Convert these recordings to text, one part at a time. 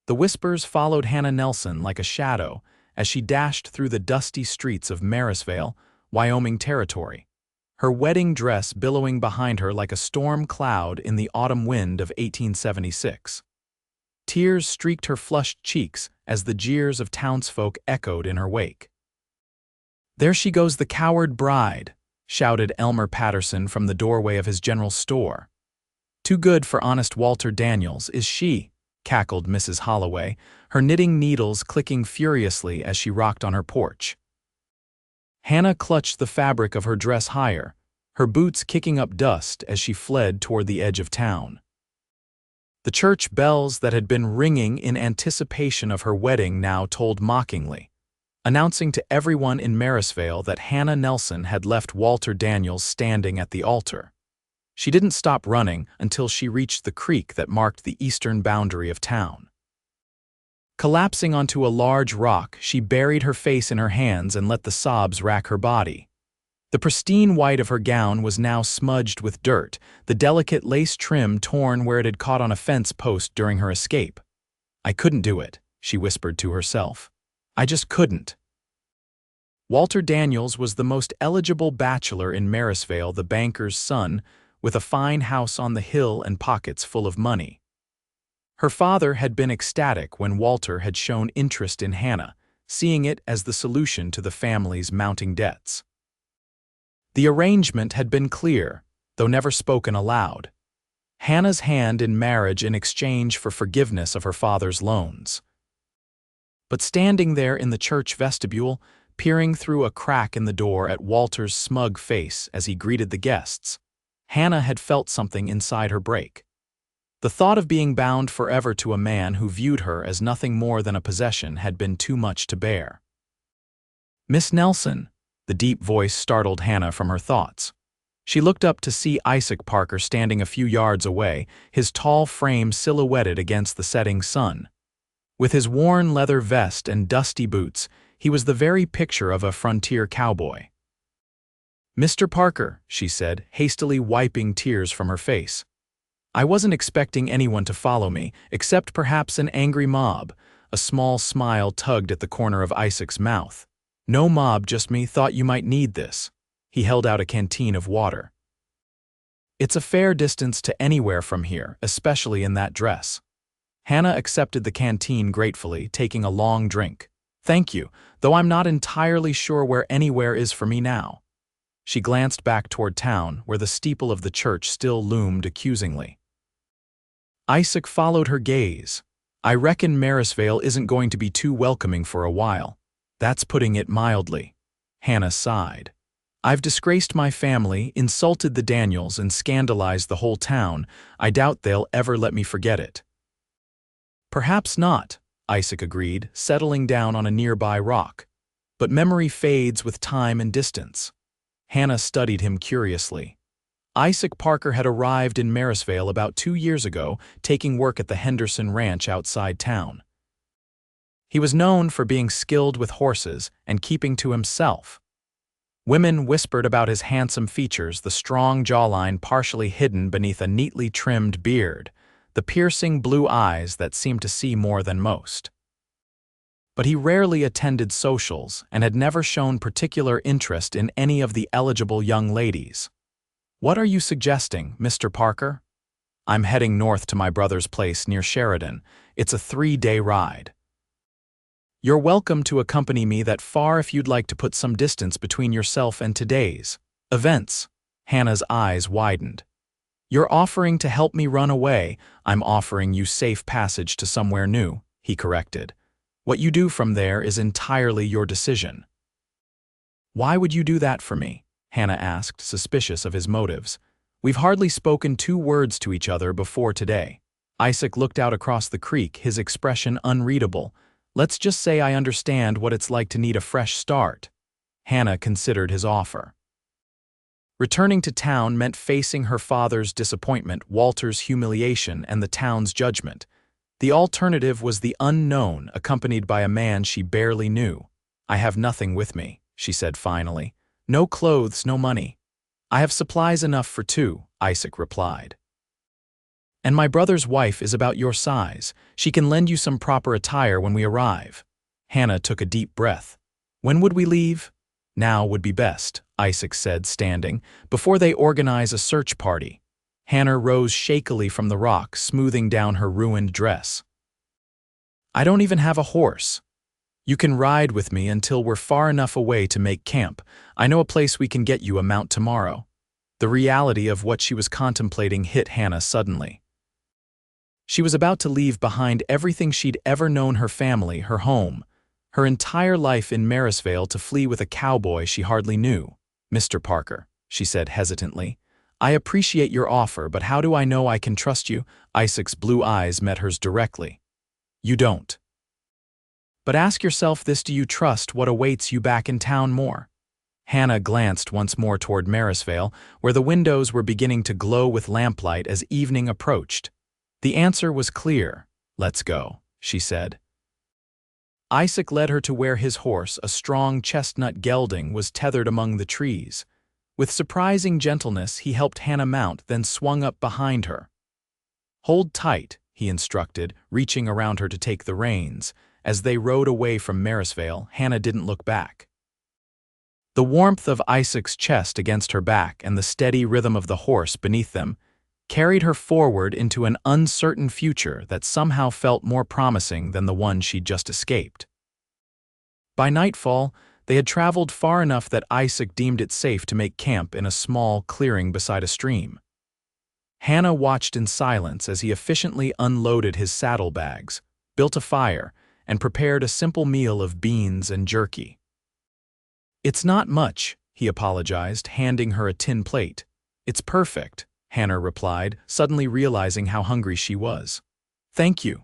The whispers followed Hannah Nelson like a shadow as she dashed through the dusty streets of Marysvale, Wyoming territory, her wedding dress billowing behind her like a storm cloud in the autumn wind of 1876. Tears streaked her flushed cheeks as the jeers of townsfolk echoed in her wake. "There she goes, the coward bride," shouted Elmer Patterson from the doorway of his general store. "Too good for honest Walter Daniels, is she?" cackled Mrs. Holloway, her knitting needles clicking furiously as she rocked on her porch. Hannah clutched the fabric of her dress higher, her boots kicking up dust as she fled toward the edge of town. The church bells that had been ringing in anticipation of her wedding now tolled mockingly, announcing to everyone in Marysvale that Hannah Nelson had left Walter Daniels standing at the altar. She didn't stop running until she reached the creek that marked the eastern boundary of town. Collapsing onto a large rock, she buried her face in her hands and let the sobs rack her body. The pristine white of her gown was now smudged with dirt, the delicate lace trim torn where it had caught on a fence post during her escape. "I couldn't do it," she whispered to herself. "I just couldn't." Walter Daniels was the most eligible bachelor in Marysvale, the banker's son, with a fine house on the hill and pockets full of money. Her father had been ecstatic when Walter had shown interest in Hannah, seeing it as the solution to the family's mounting debts. The arrangement had been clear, though never spoken aloud. Hannah's hand in marriage in exchange for forgiveness of her father's loans. But standing there in the church vestibule, peering through a crack in the door at Walter's smug face as he greeted the guests, Hannah had felt something inside her break. The thought of being bound forever to a man who viewed her as nothing more than a possession had been too much to bear. "Miss Nelson," the deep voice startled Hannah from her thoughts. She looked up to see Isaac Parker standing a few yards away, his tall frame silhouetted against the setting sun. With his worn leather vest and dusty boots, he was the very picture of a frontier cowboy. "Mr. Parker," she said, hastily wiping tears from her face. "I wasn't expecting anyone to follow me, except perhaps an angry mob." A small smile tugged at the corner of Isaac's mouth. "No mob, just me. Thought you might need this." He held out a canteen of water. "It's a fair distance to anywhere from here, especially in that dress." Hannah accepted the canteen gratefully, taking a long drink. "Thank you, though I'm not entirely sure where anywhere is for me now." She glanced back toward town, where the steeple of the church still loomed accusingly. Isaac followed her gaze. "I reckon Marysvale isn't going to be too welcoming for a while. That's putting it mildly." Hannah sighed. "I've disgraced my family, insulted the Daniels, and scandalized the whole town. I doubt they'll ever let me forget it." "Perhaps not," Isaac agreed, settling down on a nearby rock. "But memory fades with time and distance." Hannah studied him curiously. Isaac Parker had arrived in Marysvale about 2 years ago, taking work at the Henderson Ranch outside town. He was known for being skilled with horses and keeping to himself. Women whispered about his handsome features, the strong jawline partially hidden beneath a neatly trimmed beard, the piercing blue eyes that seemed to see more than most. But he rarely attended socials and had never shown particular interest in any of the eligible young ladies. "What are you suggesting, Mr. Parker?" "I'm heading north to my brother's place near Sheridan. It's a 3-day ride." "You're welcome to accompany me that far if you'd like to put some distance between yourself and today's events." Hannah's eyes widened. "You're offering to help me run away. I'm offering you safe passage to somewhere new," he corrected. "What you do from there is entirely your decision." "Why would you do that for me?" Hannah asked, suspicious of his motives. "We've hardly spoken 2 words to each other before today." Isaac looked out across the creek, his expression unreadable. "Let's just say I understand what it's like to need a fresh start." Hannah considered his offer. Returning to town meant facing her father's disappointment, Walter's humiliation, and the town's judgment. The alternative was the unknown, accompanied by a man she barely knew. "I have nothing with me," she said finally. "No clothes, no money." "I have supplies enough for 2, Isaac replied. And my brother's wife is about your size. She can lend you some proper attire when we arrive." Hannah took a deep breath. "When would we leave?" "Now would be best," Isaac said, standing, "before they organize a search party." Hannah rose shakily from the rock, smoothing down her ruined dress. "I don't even have a horse. You can ride with me until we're far enough away to make camp. I know a place we can get you a mount tomorrow." The reality of what she was contemplating hit Hannah suddenly. She was about to leave behind everything she'd ever known, her family, her home, her entire life in Marysvale, to flee with a cowboy she hardly knew. "Mr. Parker," she said hesitantly, "I appreciate your offer, but how do I know I can trust you?" Isaac's blue eyes met hers directly. "You don't. But ask yourself this: do you trust what awaits you back in town more?" Hannah glanced once more toward Marysvale, where the windows were beginning to glow with lamplight as evening approached. The answer was clear. "Let's go," she said. Isaac led her to where his horse, a strong chestnut gelding, was tethered among the trees. With surprising gentleness, he helped Hannah mount, then swung up behind her. "Hold tight," he instructed, reaching around her to take the reins. As they rode away from Marysvale, Hannah didn't look back. The warmth of Isaac's chest against her back and the steady rhythm of the horse beneath them carried her forward into an uncertain future that somehow felt more promising than the one she'd just escaped. By nightfall, they had traveled far enough that Isaac deemed it safe to make camp in a small clearing beside a stream. Hannah watched in silence as he efficiently unloaded his saddlebags, built a fire, and prepared a simple meal of beans and jerky. "It's not much," he apologized, handing her a tin plate. "It's perfect," Hannah replied, suddenly realizing how hungry she was. "Thank you."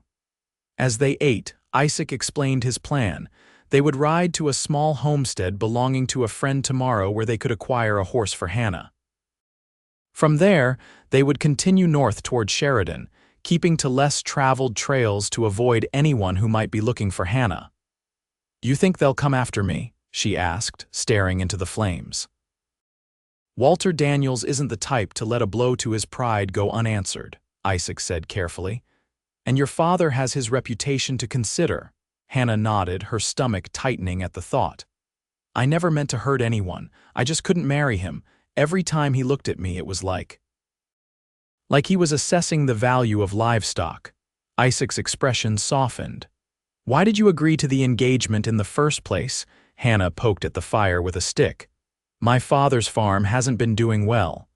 As they ate, Isaac explained his plan. They would ride to a small homestead belonging to a friend tomorrow where they could acquire a horse for Hannah. From there, they would continue north toward Sheridan, keeping to less traveled trails to avoid anyone who might be looking for Hannah. "You think they'll come after me?" she asked, staring into the flames. "Walter Daniels isn't the type to let a blow to his pride go unanswered," Isaac said carefully. "And your father has his reputation to consider." Hannah nodded, her stomach tightening at the thought. "I never meant to hurt anyone. I just couldn't marry him. Every time he looked at me, it was like he was assessing the value of livestock." Isaac's expression softened. "Why did you agree to the engagement in the first place?" Hannah poked at the fire with a stick. "My father's farm hasn't been doing well.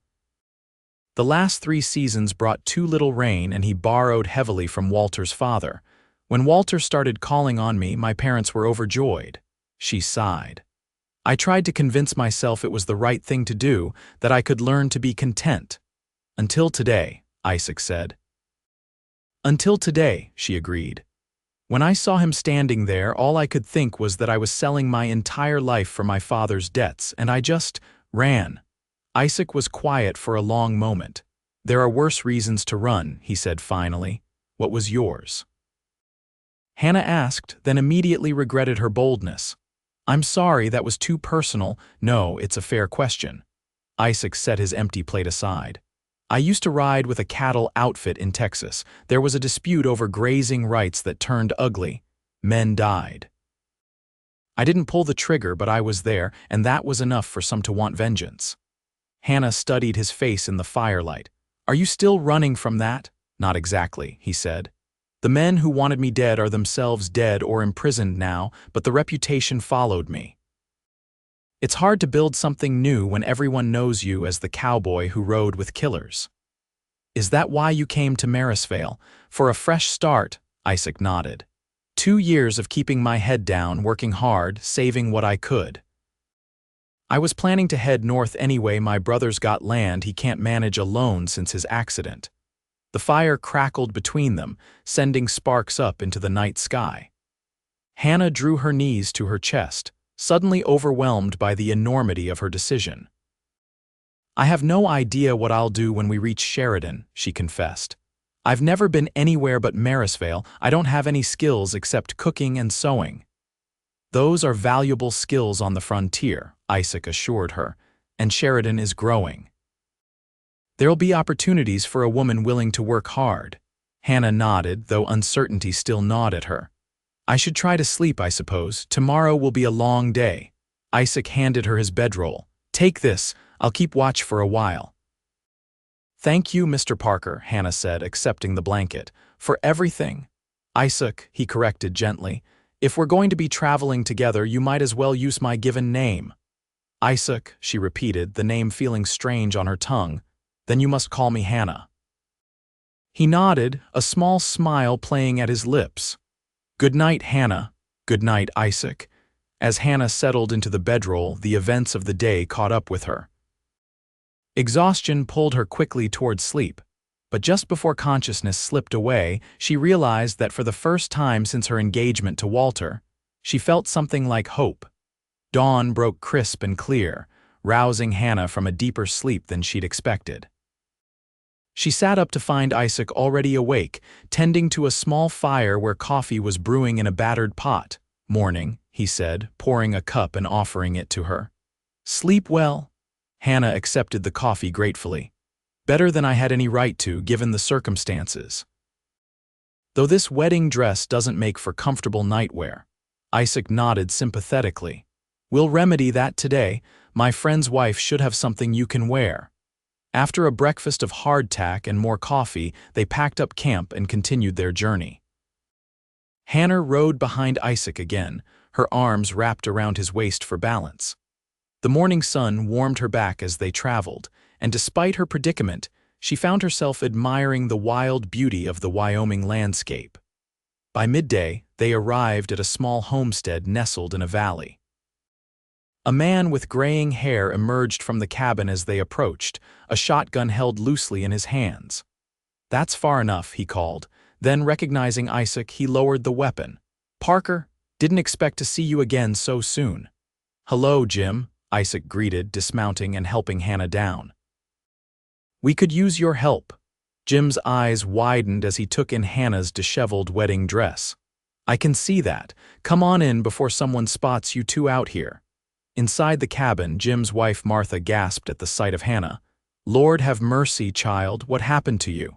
The last 3 seasons brought too little rain, and he borrowed heavily from Walter's father. When Walter started calling on me, my parents were overjoyed." She sighed. "I tried to convince myself it was the right thing to do, that I could learn to be content. Until today," Isaac said. "Until today," she agreed. "When I saw him standing there, all I could think was that I was selling my entire life for my father's debts, and I just ran." Isaac was quiet for a long moment. "There are worse reasons to run," he said finally. "What was yours?" Hannah asked, then immediately regretted her boldness. "I'm sorry, that was too personal." "No, it's a fair question." Isaac set his empty plate aside. "I used to ride with a cattle outfit in Texas. There was a dispute over grazing rights that turned ugly. Men died. I didn't pull the trigger, but I was there, and that was enough for some to want vengeance." Hannah studied his face in the firelight. "Are you still running from that?" "Not exactly," he said. "The men who wanted me dead are themselves dead or imprisoned now, but the reputation followed me. It's hard to build something new when everyone knows you as the cowboy who rode with killers." "Is that why you came to Marysvale? For a fresh start?" Isaac nodded. 2 years of keeping my head down, working hard, saving what I could. I was planning to head north anyway. My brother's got land he can't manage alone since his accident." The fire crackled between them, sending sparks up into the night sky. Hannah drew her knees to her chest, suddenly overwhelmed by the enormity of her decision. "I have no idea what I'll do when we reach Sheridan," she confessed. "I've never been anywhere but Marysvale. I don't have any skills except cooking and sewing." "Those are valuable skills on the frontier," Isaac assured her, "and Sheridan is growing." There'll be opportunities for a woman willing to work hard. Hannah nodded, though uncertainty still gnawed at her. I should try to sleep, I suppose. Tomorrow will be a long day. Isaac handed her his bedroll. Take this, I'll keep watch for a while. Thank you, Mr. Parker, Hannah said, accepting the blanket. For everything. Isaac, he corrected gently. If we're going to be traveling together, you might as well use my given name. Isaac, she repeated, the name feeling strange on her tongue. Then you must call me Hannah. He nodded, a small smile playing at his lips. Good night, Hannah. Good night, Isaac. As Hannah settled into the bedroll, the events of the day caught up with her. Exhaustion pulled her quickly toward sleep, but just before consciousness slipped away, she realized that for the first time since her engagement to Walter, she felt something like hope. Dawn broke crisp and clear, rousing Hannah from a deeper sleep than she'd expected. She sat up to find Isaac already awake, tending to a small fire where coffee was brewing in a battered pot. Morning, he said, pouring a cup and offering it to her. Sleep well? Hannah accepted the coffee gratefully. Better than I had any right to, given the circumstances. Though this wedding dress doesn't make for comfortable nightwear. Isaac nodded sympathetically. We'll remedy that today. My friend's wife should have something you can wear. After a breakfast of hardtack and more coffee, they packed up camp and continued their journey. Hannah rode behind Isaac again, her arms wrapped around his waist for balance. The morning sun warmed her back as they traveled, and despite her predicament, she found herself admiring the wild beauty of the Wyoming landscape. By midday, they arrived at a small homestead nestled in a valley. A man with graying hair emerged from the cabin as they approached, a shotgun held loosely in his hands. That's far enough, he called. Then, recognizing Isaac, he lowered the weapon. Parker, didn't expect to see you again so soon. Hello, Jim, Isaac greeted, dismounting and helping Hannah down. We could use your help. Jim's eyes widened as he took in Hannah's disheveled wedding dress. I can see that. Come on in before someone spots you two out here. Inside the cabin, Jim's wife Martha gasped at the sight of Hannah. Lord have mercy, child, what happened to you?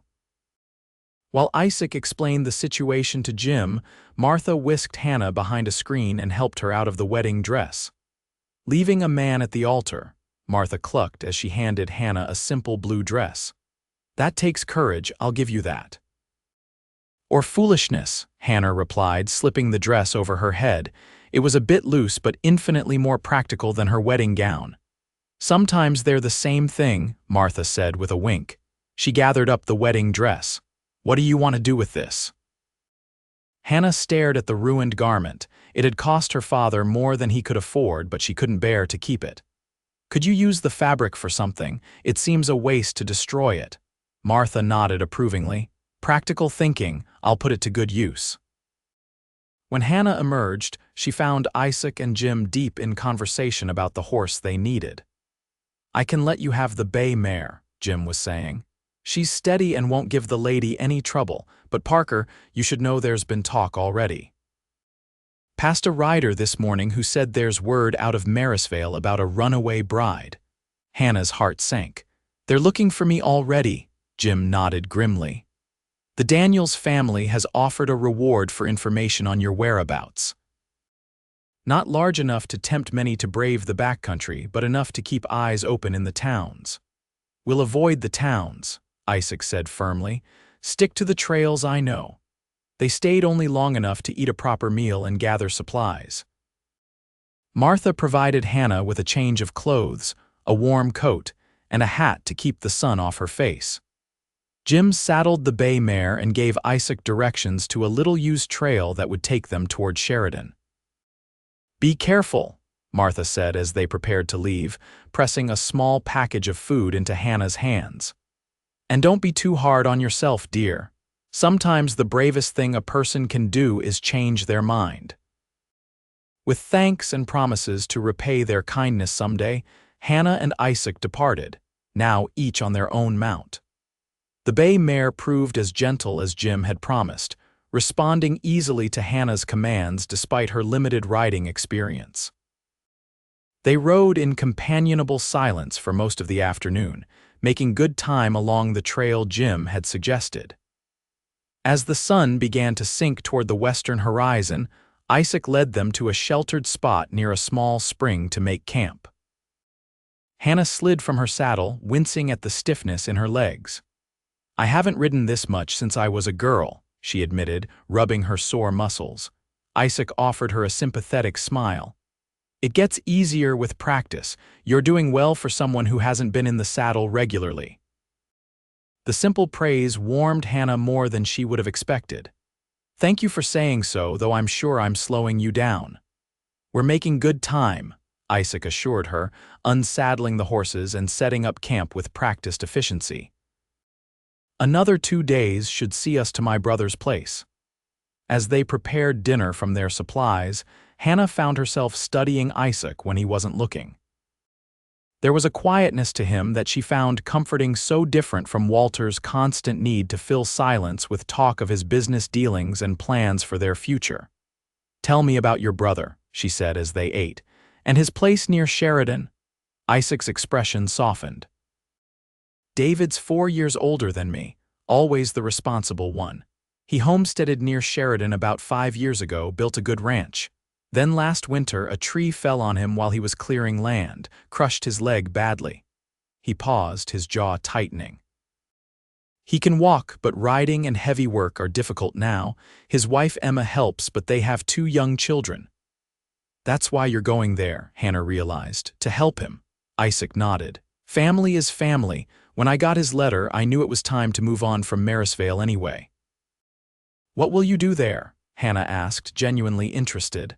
While Isaac explained the situation to Jim, Martha whisked Hannah behind a screen and helped her out of the wedding dress. Leaving a man at the altar, Martha clucked as she handed Hannah a simple blue dress. That takes courage, I'll give you that. Or foolishness, Hannah replied, slipping the dress over her head. It was a bit loose but infinitely more practical than her wedding gown. Sometimes they're the same thing, Martha said with a wink. She gathered up the wedding dress. What do you want to do with this? Hannah stared at the ruined garment. It had cost her father more than he could afford, but she couldn't bear to keep it. Could you use the fabric for something? It seems a waste to destroy it. Martha nodded approvingly. Practical thinking, I'll put it to good use. When Hannah emerged, she found Isaac and Jim deep in conversation about the horse they needed. I can let you have the bay mare, Jim was saying. She's steady and won't give the lady any trouble, but Parker, you should know there's been talk already. Passed a rider this morning who said there's word out of Marysvale about a runaway bride. Hannah's heart sank. They're looking for me already, Jim nodded grimly. The Daniels family has offered a reward for information on your whereabouts. Not large enough to tempt many to brave the backcountry, but enough to keep eyes open in the towns. We'll avoid the towns, Isaac said firmly. Stick to the trails I know. They stayed only long enough to eat a proper meal and gather supplies. Martha provided Hannah with a change of clothes, a warm coat, and a hat to keep the sun off her face. Jim saddled the bay mare and gave Isaac directions to a little-used trail that would take them toward Sheridan. Be careful, Martha said as they prepared to leave, pressing a small package of food into Hannah's hands. And don't be too hard on yourself, dear. Sometimes the bravest thing a person can do is change their mind. With thanks and promises to repay their kindness someday, Hannah and Isaac departed, now each on their own mount. The bay mare proved as gentle as Jim had promised, responding easily to Hannah's commands despite her limited riding experience. They rode in companionable silence for most of the afternoon, making good time along the trail Jim had suggested. As the sun began to sink toward the western horizon, Isaac led them to a sheltered spot near a small spring to make camp. Hannah slid from her saddle, wincing at the stiffness in her legs. "I haven't ridden this much since I was a girl," she admitted, rubbing her sore muscles. Isaac offered her a sympathetic smile. "It gets easier with practice. You're doing well for someone who hasn't been in the saddle regularly." The simple praise warmed Hannah more than she would have expected. "Thank you for saying so, though I'm sure I'm slowing you down." "We're making good time," Isaac assured her, unsaddling the horses and setting up camp with practiced efficiency. "Another 2 days should see us to my brother's place." As they prepared dinner from their supplies, Hannah found herself studying Isaac when he wasn't looking. There was a quietness to him that she found comforting, so different from Walter's constant need to fill silence with talk of his business dealings and plans for their future. "Tell me about your brother," she said as they ate. "And his place near Sheridan?" Isaac's expression softened. "David's 4 years older than me, always the responsible one. He homesteaded near Sheridan about 5 years ago, built a good ranch. Then last winter a tree fell on him while he was clearing land, crushed his leg badly." He paused, his jaw tightening. "He can walk, but riding and heavy work are difficult now. His wife Emma helps, but they have 2 young children." "That's why you're going there," Hannah realized, "to help him." Isaac nodded. "Family is family. When I got his letter, I knew it was time to move on from Marysvale anyway." "What will you do there?" Hannah asked, genuinely interested.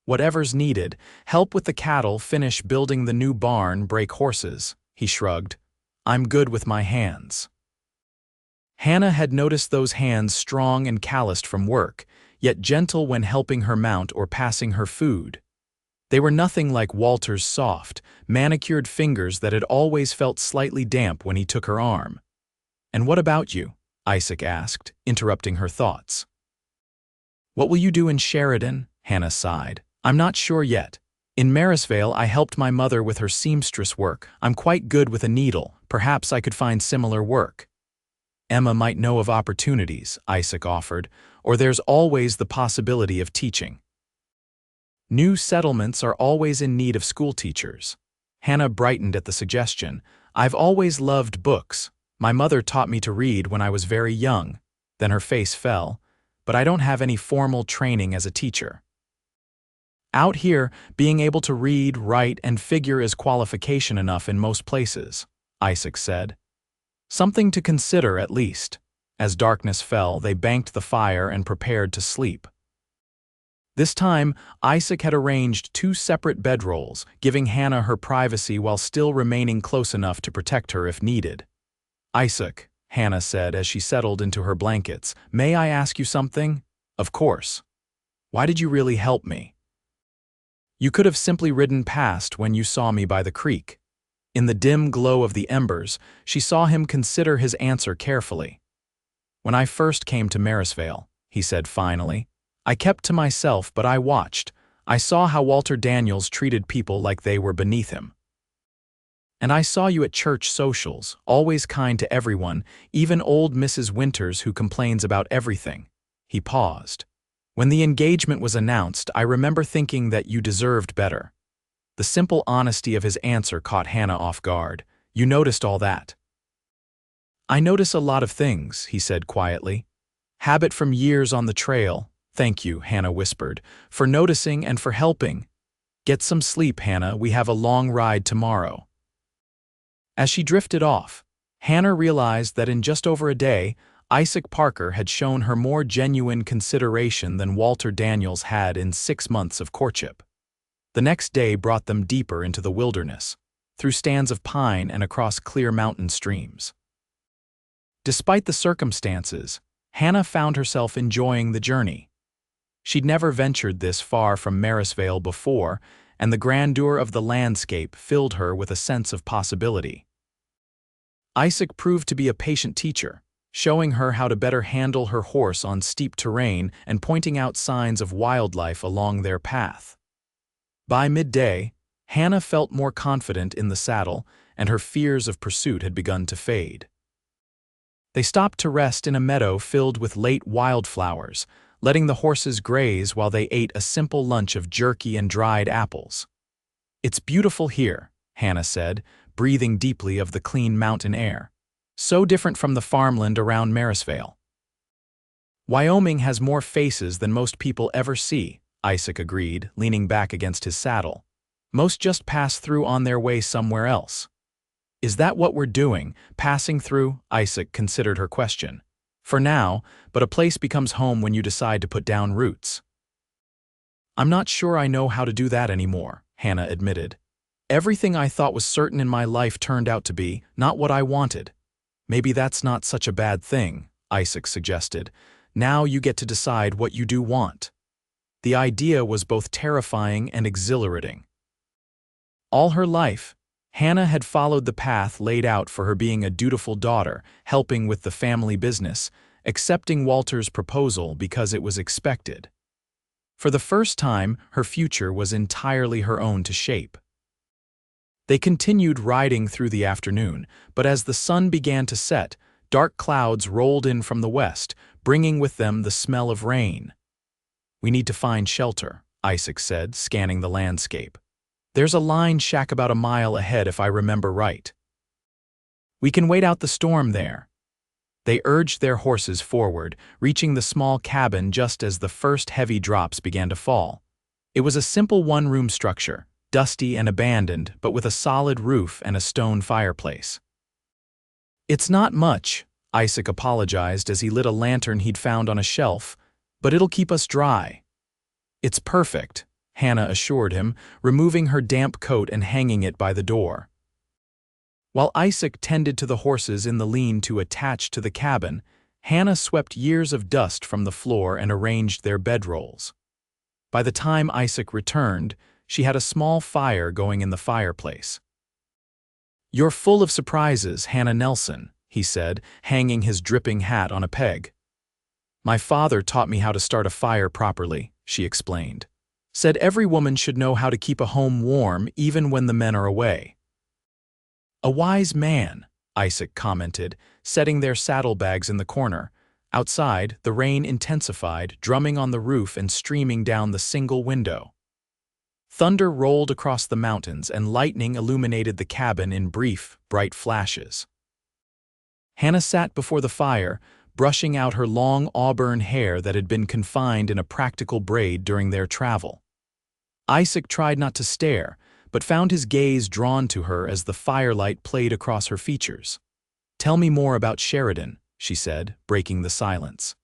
"Whatever's needed. Help with the cattle, finish building the new barn, break horses." He shrugged. "I'm good with my hands." Hannah had noticed those hands strong and calloused from work, yet gentle when helping her mount or passing her food. They were nothing like Walter's soft, manicured fingers that had always felt slightly damp when he took her arm. "And what about you?" Isaac asked, interrupting her thoughts. "What will you do in Sheridan?" Hannah sighed. "I'm not sure yet. In Marysvale, I helped my mother with her seamstress work. I'm quite good with a needle. Perhaps I could find similar work." "Emma might know of opportunities," Isaac offered, "or there's always the possibility of teaching. New settlements are always in need of school teachers." Hannah brightened at the suggestion. "I've always loved books. My mother taught me to read when I was very young." Then her face fell. "But I don't have any formal training as a teacher." "Out here, being able to read, write, and figure is qualification enough in most places," Isaac said. "Something to consider, at least." As darkness fell, they banked the fire and prepared to sleep. This time, Isaac had arranged 2 separate bedrolls, giving Hannah her privacy while still remaining close enough to protect her if needed. "Isaac," Hannah said as she settled into her blankets, "may I ask you something?" "Of course." "Why did you really help me?" "You could have simply ridden past when you saw me by the creek." In the dim glow of the embers, she saw him consider his answer carefully. "When I first came to Marysvale," he said finally, "I kept to myself, but I watched. I saw how Walter Daniels treated people like they were beneath him. And I saw you at church socials, always kind to everyone, even old Mrs. Winters who complains about everything." He paused. "When the engagement was announced, I remember thinking that you deserved better." The simple honesty of his answer caught Hannah off guard. "You noticed all that?" "I notice a lot of things," he said quietly. "Habit from years on the trail." "Thank you," Hannah whispered, "for noticing and for helping." "Get some sleep, Hannah. We have a long ride tomorrow." As she drifted off, Hannah realized that in just over a day, Isaac Parker had shown her more genuine consideration than Walter Daniels had in 6 months of courtship. The next day brought them deeper into the wilderness, through stands of pine and across clear mountain streams. Despite the circumstances, Hannah found herself enjoying the journey. She'd never ventured this far from Marysvale before, and the grandeur of the landscape filled her with a sense of possibility. Isaac proved to be a patient teacher, showing her how to better handle her horse on steep terrain and pointing out signs of wildlife along their path. By midday, Hannah felt more confident in the saddle, and her fears of pursuit had begun to fade. They stopped to rest in a meadow filled with late wildflowers, letting the horses graze while they ate a simple lunch of jerky and dried apples. "It's beautiful here," Hannah said, breathing deeply of the clean mountain air. "So different from the farmland around Marysvale." "Wyoming has more faces than most people ever see," Isaac agreed, leaning back against his saddle. "Most just pass through on their way somewhere else." "Is that what we're doing, passing through?" Isaac considered her question. "For now, but a place becomes home when you decide to put down roots." "I'm not sure I know how to do that anymore," Hannah admitted. "Everything I thought was certain in my life turned out to be not what I wanted." "Maybe that's not such a bad thing," Isaac suggested. "Now you get to decide what you do want." The idea was both terrifying and exhilarating. All her life, Hannah had followed the path laid out for her, being a dutiful daughter, helping with the family business, accepting Walter's proposal because it was expected. For the first time, her future was entirely her own to shape. They continued riding through the afternoon, but as the sun began to set, dark clouds rolled in from the west, bringing with them the smell of rain. "We need to find shelter," Isaac said, scanning the landscape. "There's a line shack about a mile ahead if I remember right. We can wait out the storm there." They urged their horses forward, reaching the small cabin just as the first heavy drops began to fall. It was a simple one-room structure, dusty and abandoned, but with a solid roof and a stone fireplace. "It's not much," Isaac apologized as he lit a lantern he'd found on a shelf, "but it'll keep us dry." "It's perfect," Hannah assured him, removing her damp coat and hanging it by the door. While Isaac tended to the horses in the lean-to attached to the cabin, Hannah swept years of dust from the floor and arranged their bedrolls. By the time Isaac returned, she had a small fire going in the fireplace. "You're full of surprises, Hannah Nelson," he said, hanging his dripping hat on a peg. "My father taught me how to start a fire properly," she explained. "Said every woman should know how to keep a home warm even when the men are away." "A wise man," Isaac commented, setting their saddlebags in the corner. Outside, the rain intensified, drumming on the roof and streaming down the single window. Thunder rolled across the mountains and lightning illuminated the cabin in brief, bright flashes. Hannah sat before the fire, brushing out her long auburn hair that had been confined in a practical braid during their travel. Isaac tried not to stare, but found his gaze drawn to her as the firelight played across her features. "Tell me more about Sheridan," she said, breaking the silence.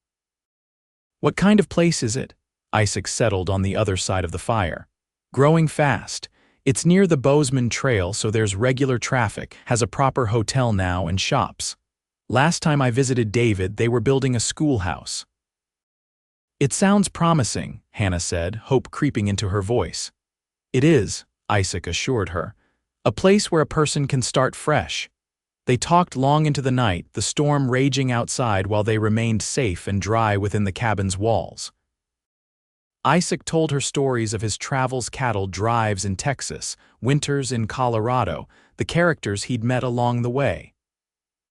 "What kind of place is it?" Isaac settled on the other side of the fire. "Growing fast. It's near the Bozeman Trail, so there's regular traffic, has a proper hotel now and shops. Last time I visited David, they were building a schoolhouse." "It sounds promising," Hannah said, hope creeping into her voice. "It is," Isaac assured her. "A place where a person can start fresh." They talked long into the night, the storm raging outside while they remained safe and dry within the cabin's walls. Isaac told her stories of his travels, cattle drives in Texas, winters in Colorado, the characters he'd met along the way.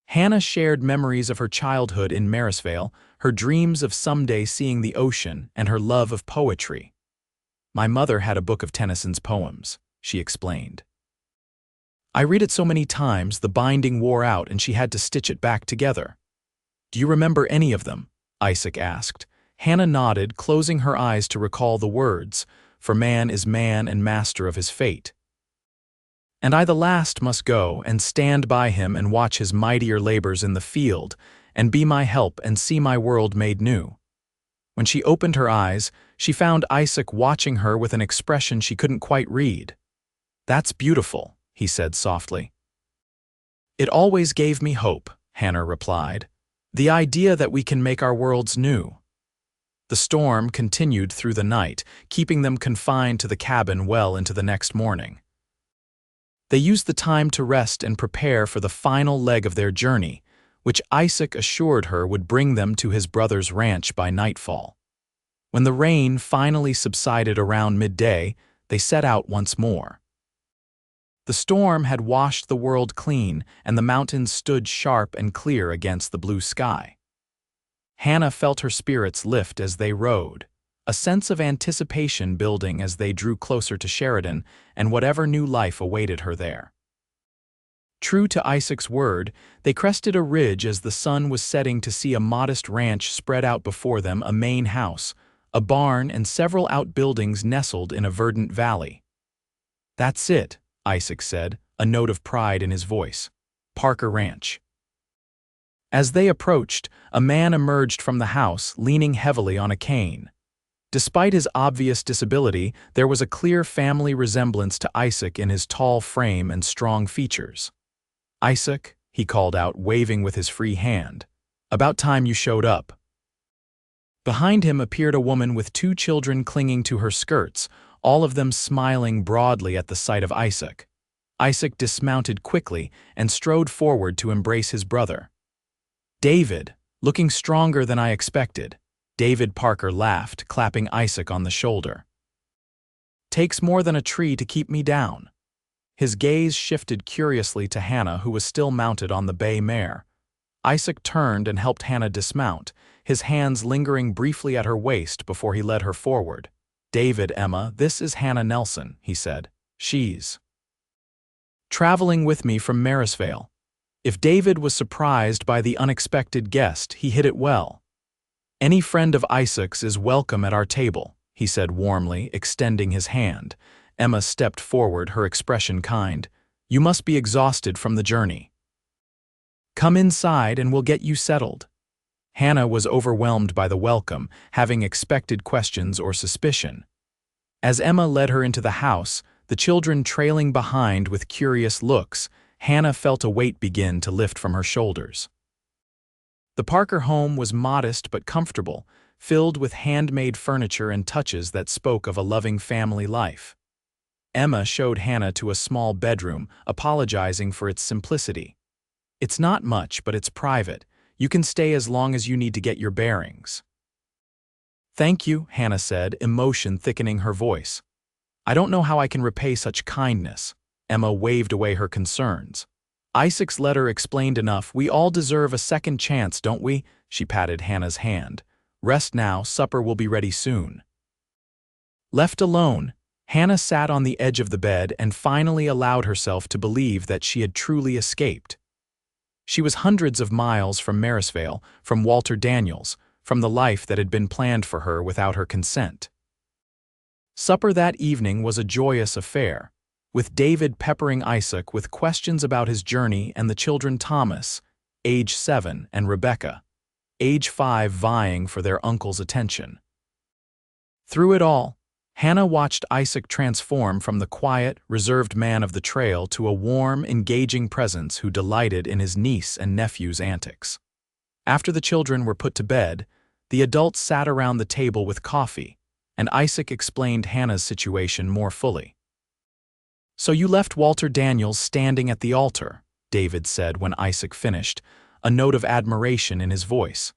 Hannah shared memories of her childhood in Marysvale, her dreams of someday seeing the ocean, and her love of poetry. "My mother had a book of Tennyson's poems," she explained. "I read it so many times the binding wore out and she had to stitch it back together." "Do you remember any of them?" Isaac asked. Hannah nodded, closing her eyes to recall the words, "For man is man and master of his fate. And I the last must go and stand by him and watch his mightier labors in the field, and be my help and see my world made new." When she opened her eyes, she found Isaac watching her with an expression she couldn't quite read. "That's beautiful," he said softly. "It always gave me hope," Hannah replied. "The idea that we can make our worlds new." The storm continued through the night, keeping them confined to the cabin well into the next morning. They used the time to rest and prepare for the final leg of their journey, which Isaac assured her would bring them to his brother's ranch by nightfall. When the rain finally subsided around midday, they set out once more. The storm had washed the world clean, and the mountains stood sharp and clear against the blue sky. Hannah felt her spirits lift as they rode, a sense of anticipation building as they drew closer to Sheridan and whatever new life awaited her there. True to Isaac's word, they crested a ridge as the sun was setting to see a modest ranch spread out before them, a main house, a barn, and several outbuildings nestled in a verdant valley. "That's it," Isaac said, a note of pride in his voice. "Parker Ranch." As they approached, a man emerged from the house, leaning heavily on a cane. Despite his obvious disability, there was a clear family resemblance to Isaac in his tall frame and strong features. "Isaac," he called out, waving with his free hand. "About time you showed up." Behind him appeared a woman with 2 children clinging to her skirts, all of them smiling broadly at the sight of Isaac. Isaac dismounted quickly and strode forward to embrace his brother. "David, looking stronger than I expected." David Parker laughed, clapping Isaac on the shoulder. "Takes more than a tree to keep me down." His gaze shifted curiously to Hannah, who was still mounted on the bay mare. Isaac turned and helped Hannah dismount, his hands lingering briefly at her waist before he led her forward. "David, Emma, this is Hannah Nelson," he said. "She's traveling with me from Marysvale." If David was surprised by the unexpected guest, he hid it well. "Any friend of Isaac's is welcome at our table," he said warmly, extending his hand. Emma stepped forward, her expression kind. "You must be exhausted from the journey. Come inside and we'll get you settled." Hannah was overwhelmed by the welcome, having expected questions or suspicion. As Emma led her into the house, the children trailing behind with curious looks, Hannah felt a weight begin to lift from her shoulders. The Parker home was modest but comfortable, filled with handmade furniture and touches that spoke of a loving family life. Emma showed Hannah to a small bedroom, apologizing for its simplicity. "It's not much, but it's private. You can stay as long as you need to get your bearings." "Thank you," Hannah said, emotion thickening her voice. "I don't know how I can repay such kindness." Emma waved away her concerns. "Isaac's letter explained enough. We all deserve a second chance, don't we?" She patted Hannah's hand. "Rest now, supper will be ready soon." Left alone, Hannah sat on the edge of the bed and finally allowed herself to believe that she had truly escaped. She was hundreds of miles from Marysvale, from Walter Daniels, from the life that had been planned for her without her consent. Supper that evening was a joyous affair, with David peppering Isaac with questions about his journey and the children Thomas, age 7, and Rebecca, age 5, vying for their uncle's attention. Through it all, Hannah watched Isaac transform from the quiet, reserved man of the trail to a warm, engaging presence who delighted in his niece and nephew's antics. After the children were put to bed, the adults sat around the table with coffee, and Isaac explained Hannah's situation more fully. "So you left Walter Daniels standing at the altar," David said when Isaac finished, a note of admiration in his voice.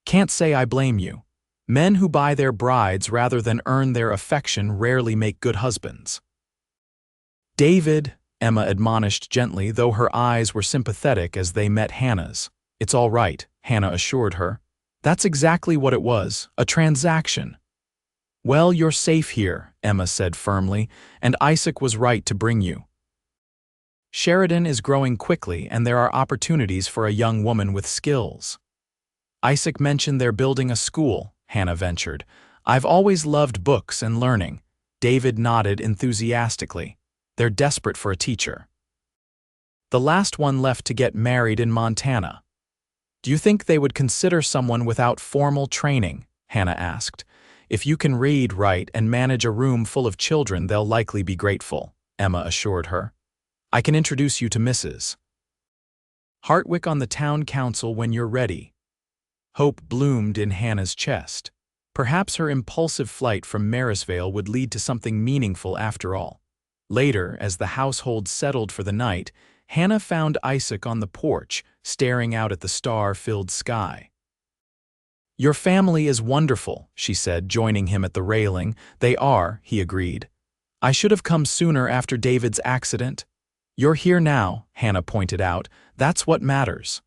"Can't say I blame you. Men who buy their brides rather than earn their affection rarely make good husbands." "David," Emma admonished gently, though her eyes were sympathetic as they met Hannah's. "It's all right," Hannah assured her. "That's exactly what it was, a transaction." "Well, you're safe here," Emma said firmly, "and Isaac was right to bring you. Sheridan is growing quickly and there are opportunities for a young woman with skills." "Isaac mentioned they're building a school," Hannah ventured. "I've always loved books and learning." David nodded enthusiastically. "They're desperate for a teacher. The last one left to get married in Montana." "Do you think they would consider someone without formal training?" Hannah asked. "If you can read, write, and manage a room full of children, they'll likely be grateful," Emma assured her. "I can introduce you to Mrs. Hartwick on the town council when you're ready." Hope bloomed in Hannah's chest. Perhaps her impulsive flight from Marysvale would lead to something meaningful after all. Later, as the household settled for the night, Hannah found Isaac on the porch, staring out at the star-filled sky. "Your family is wonderful," she said, joining him at the railing. "They are," he agreed. "I should have come sooner after David's accident." You're here now, Hannah pointed out. That's what matters.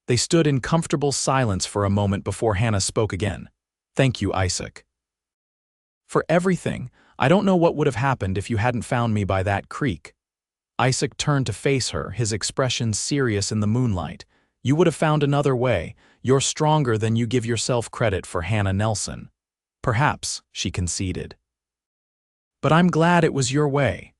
They stood in comfortable silence for a moment before Hannah spoke again. Thank you, Isaac. For everything. I don't know what would have happened if you hadn't found me by that creek. Isaac turned to face her, his expression serious in the moonlight. You would have found another way. You're stronger than you give yourself credit for, Hannah Nelson. Perhaps, she conceded. But I'm glad it was your way.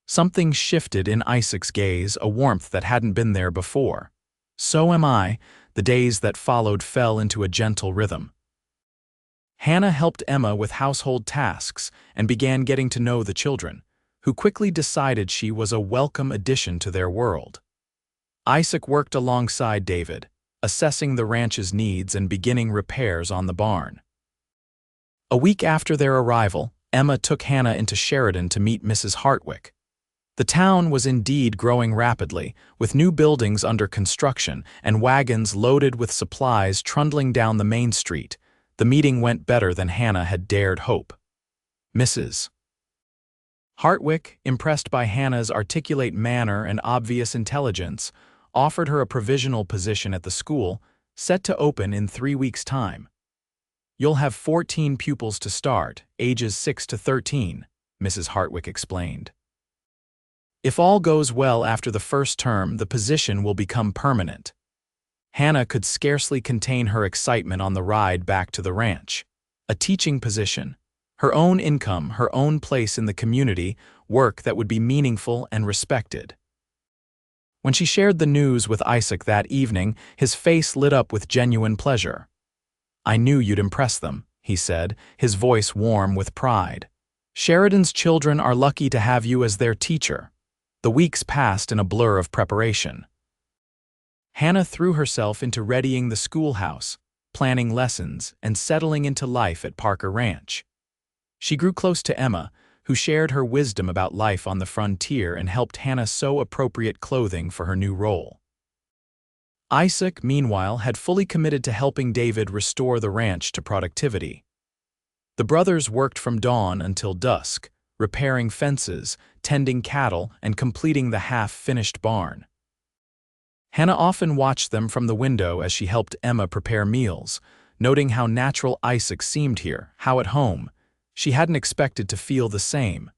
Something shifted in Isaac's gaze, a warmth that hadn't been there before. So am I. The days that followed fell into a gentle rhythm. Hannah helped Emma with household tasks and began getting to know the children, who quickly decided she was a welcome addition to their world. Isaac worked alongside David, assessing the ranch's needs and beginning repairs on the barn. A week after their arrival, Emma took Hannah into Sheridan to meet Mrs. Hartwick. The town was indeed growing rapidly, with new buildings under construction and wagons loaded with supplies trundling down the main street. The meeting went better than Hannah had dared hope. Mrs. Hartwick, impressed by Hannah's articulate manner and obvious intelligence, offered her a provisional position at the school, set to open in 3 weeks' time. You'll have 14 pupils to start, ages 6 to 13, Mrs. Hartwick explained. If all goes well after the first term, the position will become permanent. Hannah could scarcely contain her excitement on the ride back to the ranch. A teaching position, her own income, her own place in the community, work that would be meaningful and respected. When she shared the news with Isaac that evening, his face lit up with genuine pleasure. I knew you'd impress them, he said, his voice warm with pride. Sheridan's children are lucky to have you as their teacher. The weeks passed in a blur of preparation. Hannah threw herself into readying the schoolhouse, planning lessons, and settling into life at Parker Ranch. She grew close to Emma, who shared her wisdom about life on the frontier and helped Hannah sew appropriate clothing for her new role. Isaac, meanwhile, had fully committed to helping David restore the ranch to productivity. The brothers worked from dawn until dusk, repairing fences, tending cattle, and completing the half-finished barn. Hannah often watched them from the window as she helped Emma prepare meals, noting how natural Isaac seemed here, how at home. She hadn't expected to feel the same.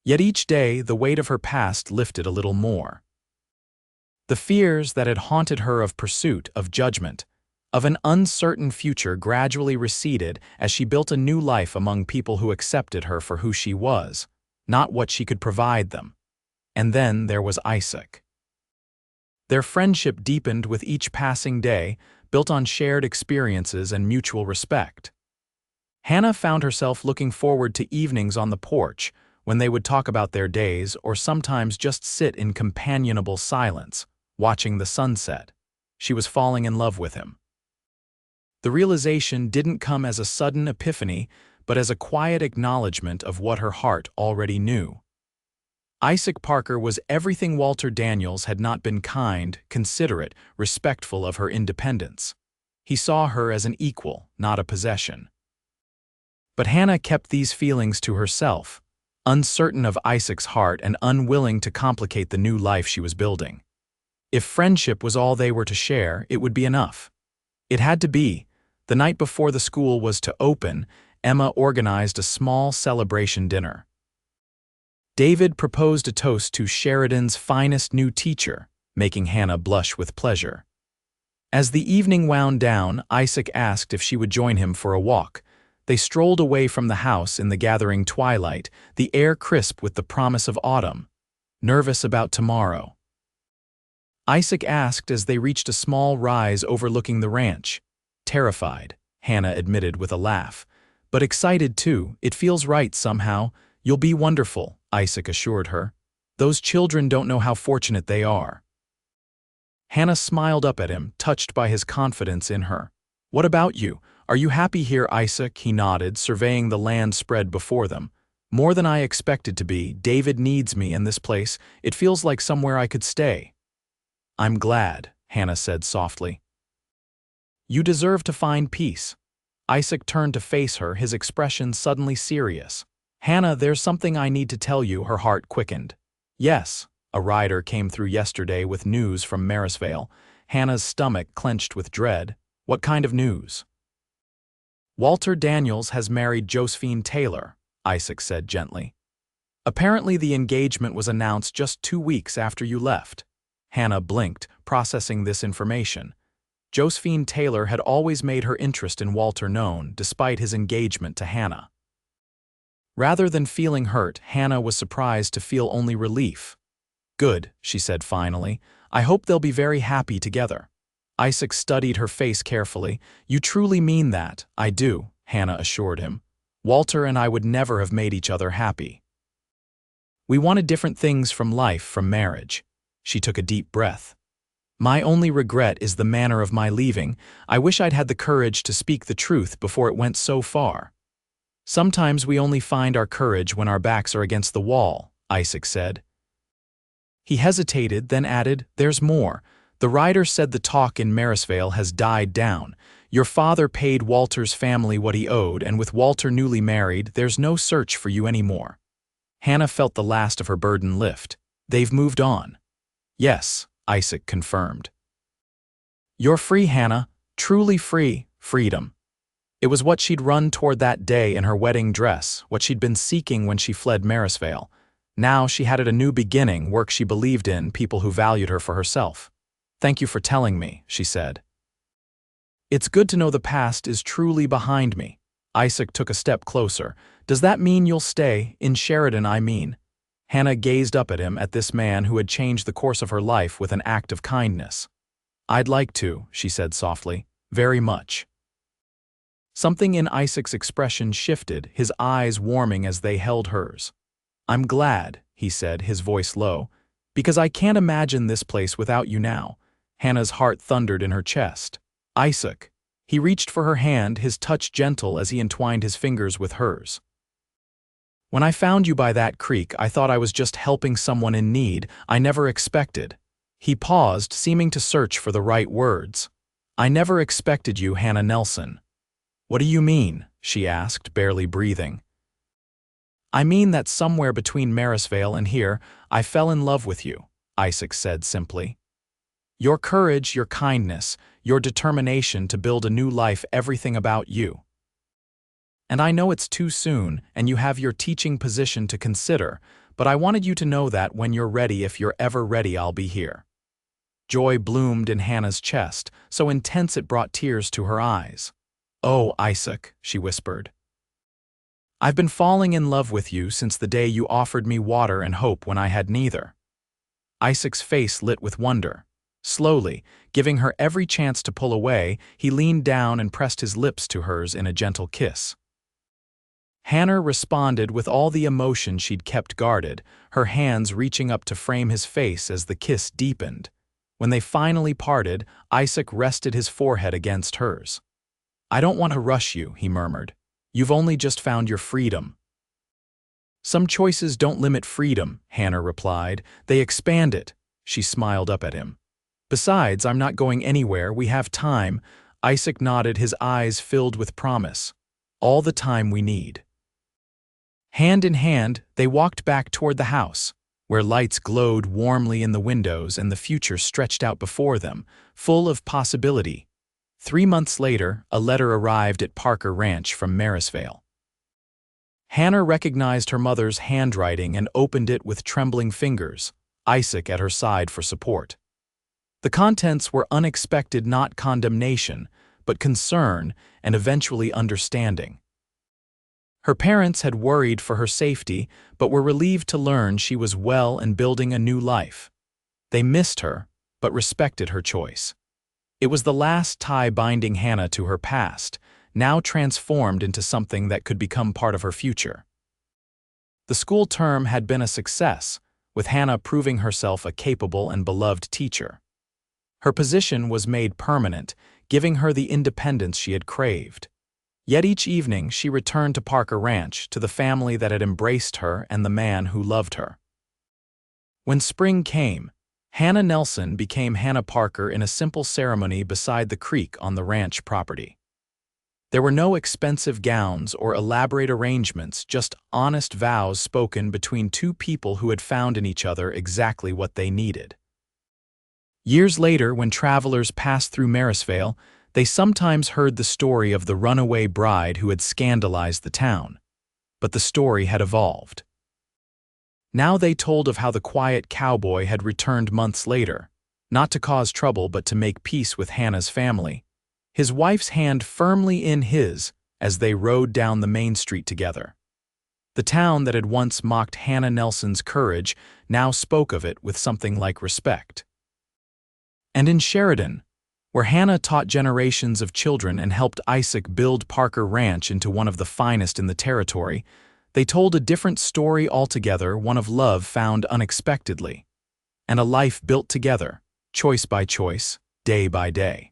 Yet each day, the weight of her past lifted a little more. The fears that had haunted her of pursuit, of judgment, of an uncertain future gradually receded as she built a new life among people who accepted her for who she was, not what she could provide them. And then there was Isaac. Their friendship deepened with each passing day, built on shared experiences and mutual respect. Hannah found herself looking forward to evenings on the porch, when they would talk about their days or sometimes just sit in companionable silence, watching the sunset. She was falling in love with him. The realization didn't come as a sudden epiphany, but as a quiet acknowledgement of what her heart already knew. Isaac Parker was everything Walter Daniels had not been: kind, considerate, respectful of her independence. He saw her as an equal, not a possession. But Hannah kept these feelings to herself, uncertain of Isaac's heart and unwilling to complicate the new life she was building. If friendship was all they were to share, it would be enough. It had to be. The night before the school was to open, Emma organized a small celebration dinner. David proposed a toast to Sheridan's finest new teacher, making Hannah blush with pleasure. As the evening wound down, Isaac asked if she would join him for a walk. They strolled away from the house in the gathering twilight, the air crisp with the promise of autumn. Nervous about tomorrow? Isaac asked as they reached a small rise overlooking the ranch. Terrified, Hannah admitted with a laugh. But excited too. It feels right somehow. You'll be wonderful, Isaac assured her. Those children don't know how fortunate they are. Hannah smiled up at him, touched by his confidence in her. What about you? Are you happy here, Isaac? He nodded, surveying the land spread before them. More than I expected to be. David needs me in this place. It feels like somewhere I could stay. I'm glad, Hannah said softly. You deserve to find peace. Isaac turned to face her, his expression suddenly serious. Hannah, there's something I need to tell you, her heart quickened. Yes, A rider came through yesterday with news from Marysvale. Hannah's stomach clenched with dread. What kind of news? Walter Daniels has married Josephine Taylor, Isaac said gently. Apparently the engagement was announced just 2 weeks after you left. Hannah blinked, processing this information. Josephine Taylor had always made her interest in Walter known, despite his engagement to Hannah. Rather than feeling hurt, Hannah was surprised to feel only relief. Good, she said finally. I hope they'll be very happy together. Isaac studied her face carefully. You truly mean that? I do, Hannah assured him. Walter and I would never have made each other happy. We wanted different things from life, from marriage. She took a deep breath. My only regret is the manner of my leaving. I wish I'd had the courage to speak the truth before it went so far. Sometimes we only find our courage when our backs are against the wall, Isaac said. He hesitated, then added, There's more. The rider said the talk in Marysvale has died down. Your father paid Walter's family what he owed, and with Walter newly married, there's no search for you anymore. Hannah felt the last of her burden lift. They've moved on. Yes, Isaac confirmed. You're free, Hannah. Truly free. Freedom. It was what she'd run toward that day in her wedding dress, what she'd been seeking when she fled Marysvale. Now she had a new beginning, work she believed in, people who valued her for herself. Thank you for telling me, she said. It's good to know the past is truly behind me. Isaac took a step closer. Does that mean you'll stay? In Sheridan, I mean. Hannah gazed up at him, at this man who had changed the course of her life with an act of kindness. I'd like to, she said softly. Very much. Something in Isaac's expression shifted, his eyes warming as they held hers. I'm glad, he said, his voice low, because I can't imagine this place without you now. Hannah's heart thundered in her chest. Isaac. He reached for her hand, his touch gentle as he entwined his fingers with hers. When I found you by that creek, I thought I was just helping someone in need. I never expected. He paused, seeming to search for the right words. I never expected you, Hannah Nelson. What do you mean? She asked, barely breathing. I mean that somewhere between Marysvale and here, I fell in love with you, Isaac said simply. Your courage, your kindness, your determination to build a new life, everything about you. And I know it's too soon, and you have your teaching position to consider, but I wanted you to know that when you're ready, if you're ever ready, I'll be here. Joy bloomed in Hannah's chest, so intense it brought tears to her eyes. Oh, Isaac, she whispered. I've been falling in love with you since the day you offered me water and hope when I had neither. Isaac's face lit with wonder. Slowly, giving her every chance to pull away, he leaned down and pressed his lips to hers in a gentle kiss. Hannah responded with all the emotion she'd kept guarded, her hands reaching up to frame his face as the kiss deepened. When they finally parted, Isaac rested his forehead against hers. I don't want to rush you, he murmured. You've only just found your freedom. Some choices don't limit freedom, Hannah replied. They expand it. She smiled up at him. Besides, I'm not going anywhere. We have time. Isaac nodded, his eyes filled with promise. All the time we need. Hand in hand, they walked back toward the house, where lights glowed warmly in the windows and the future stretched out before them, full of possibility. 3 months later, a letter arrived at Parker Ranch from Marysvale. Hannah recognized her mother's handwriting and opened it with trembling fingers, Isaac at her side for support. The contents were unexpected, not condemnation, but concern and eventually understanding. Her parents had worried for her safety, but were relieved to learn she was well and building a new life. They missed her, but respected her choice. It was the last tie binding Hannah to her past, now transformed into something that could become part of her future. The school term had been a success, with Hannah proving herself a capable and beloved teacher. Her position was made permanent, giving her the independence she had craved. Yet each evening she returned to Parker Ranch, to the family that had embraced her and the man who loved her. When spring came, Hannah Nelson became Hannah Parker in a simple ceremony beside the creek on the ranch property. There were no expensive gowns or elaborate arrangements, just honest vows spoken between two people who had found in each other exactly what they needed. Years later, when travelers passed through Marysvale, they sometimes heard the story of the runaway bride who had scandalized the town. But the story had evolved. Now they told of how the quiet cowboy had returned months later, not to cause trouble but to make peace with Hannah's family, his wife's hand firmly in his as they rode down the main street together. The town that had once mocked Hannah Nelson's courage now spoke of it with something like respect. And in Sheridan, where Hannah taught generations of children and helped Isaac build Parker Ranch into one of the finest in the territory, they told a different story altogether, one of love found unexpectedly, and a life built together, choice by choice, day by day.